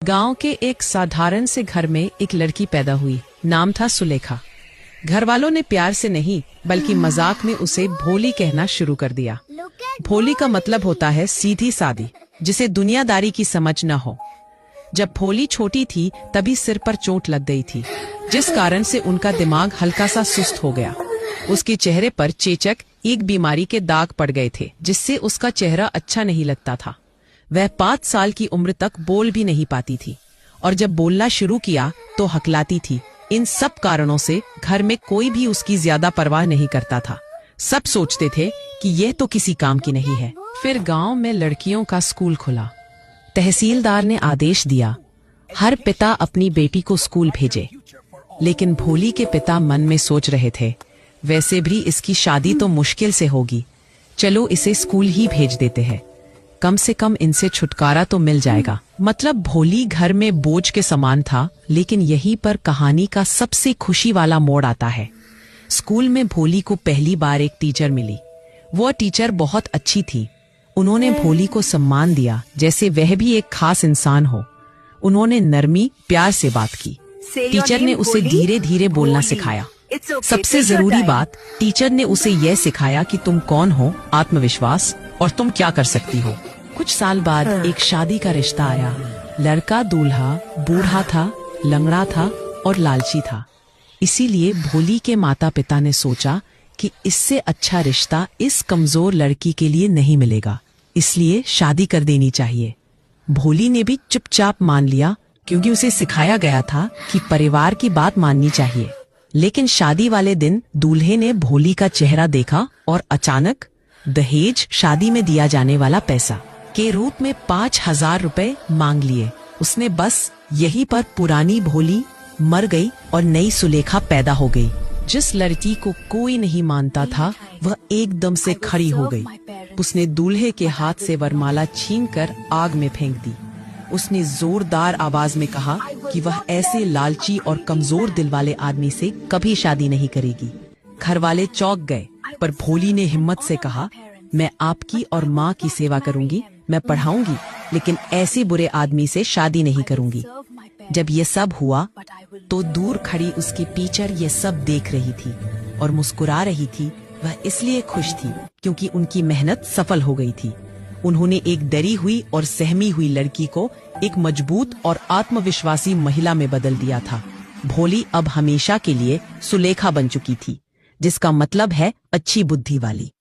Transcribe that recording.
गांव के एक साधारण से घर में एक लड़की पैदा हुई। नाम था सुलेखा। घर वालों ने प्यार से नहीं बल्कि मजाक में उसे भोली कहना शुरू कर दिया। भोली का मतलब होता है सीधी सादी, जिसे दुनियादारी की समझ न हो। जब भोली छोटी थी तभी सिर पर चोट लग गई थी, जिस कारण से उनका दिमाग हल्का सा सुस्त हो गया। उसके चेहरे पर चेचक, एक बीमारी के दाग पड़ गए थे, जिससे उसका चेहरा अच्छा नहीं लगता था। वह 5 साल की उम्र तक बोल भी नहीं पाती थी, और जब बोलना शुरू किया तो हकलाती थी। इन सब कारणों से घर में कोई भी उसकी ज्यादा परवाह नहीं करता था। सब सोचते थे कि यह तो किसी काम की नहीं है। फिर गांव में लड़कियों का स्कूल खुला। तहसीलदार ने आदेश दिया, हर पिता अपनी बेटी को स्कूल भेजे। लेकिन भोली के पिता मन में सोच रहे थे, वैसे भी इसकी शादी तो मुश्किल से होगी, चलो इसे स्कूल ही भेज देते हैं, कम से कम इनसे छुटकारा तो मिल जाएगा। मतलब भोली घर में बोझ के समान था। लेकिन यहीं पर कहानी का सबसे खुशी वाला मोड़ आता है। स्कूल में भोली को पहली बार एक टीचर मिली। वो टीचर बहुत अच्छी थी। उन्होंने भोली को सम्मान दिया जैसे वह भी एक खास इंसान हो। उन्होंने नरमी प्यार से बात की। टीचर ने उसे धीरे धीरे बोलना सिखाया। सबसे जरूरी बात, टीचर ने उसे यह सिखाया कि तुम कौन हो, आत्मविश्वास, और तुम क्या कर सकती हो। कुछ साल बाद एक शादी का रिश्ता आया। लड़का दूल्हा बूढ़ा था, लंगड़ा था और लालची था। इसीलिए भोली के माता पिता ने सोचा कि इससे अच्छा रिश्ता इस कमजोर लड़की के लिए नहीं मिलेगा, इसलिए शादी कर देनी चाहिए। भोली ने भी चुपचाप मान लिया, क्योंकि उसे सिखाया गया था कि परिवार की बात माननी चाहिए। लेकिन शादी वाले दिन दूल्हे ने भोली का चेहरा देखा और अचानक दहेज, शादी में दिया जाने वाला पैसा के रूप में 5,000 रुपए मांग लिए। उसने बस यहीं पर पुरानी भोली मर गई और नई सुलेखा पैदा हो गई। जिस लड़की को कोई नहीं मानता था, वह एकदम से खड़ी हो गई। उसने दूल्हे के हाथ से वरमाला छीनकर आग में फेंक दी। उसने जोरदार आवाज में कहा कि वह ऐसे लालची और कमजोर दिल वाले आदमी से कभी शादी नहीं करेगी। घर वाले चौंक गए, पर भोली ने हिम्मत से कहा, मैं आपकी और माँ की सेवा करूंगी, मैं पढ़ाऊंगी, लेकिन ऐसे बुरे आदमी से शादी नहीं करूंगी। जब ये सब हुआ तो दूर खड़ी उसकी टीचर ये सब देख रही थी और मुस्कुरा रही थी। वह इसलिए खुश थी क्योंकि उनकी मेहनत सफल हो गई थी। उन्होंने एक डरी हुई और सहमी हुई लड़की को एक मजबूत और आत्मविश्वासी महिला में बदल दिया था। भोली अब हमेशा के लिए सुलेखा बन चुकी थी, जिसका मतलब है अच्छी बुद्धि वाली।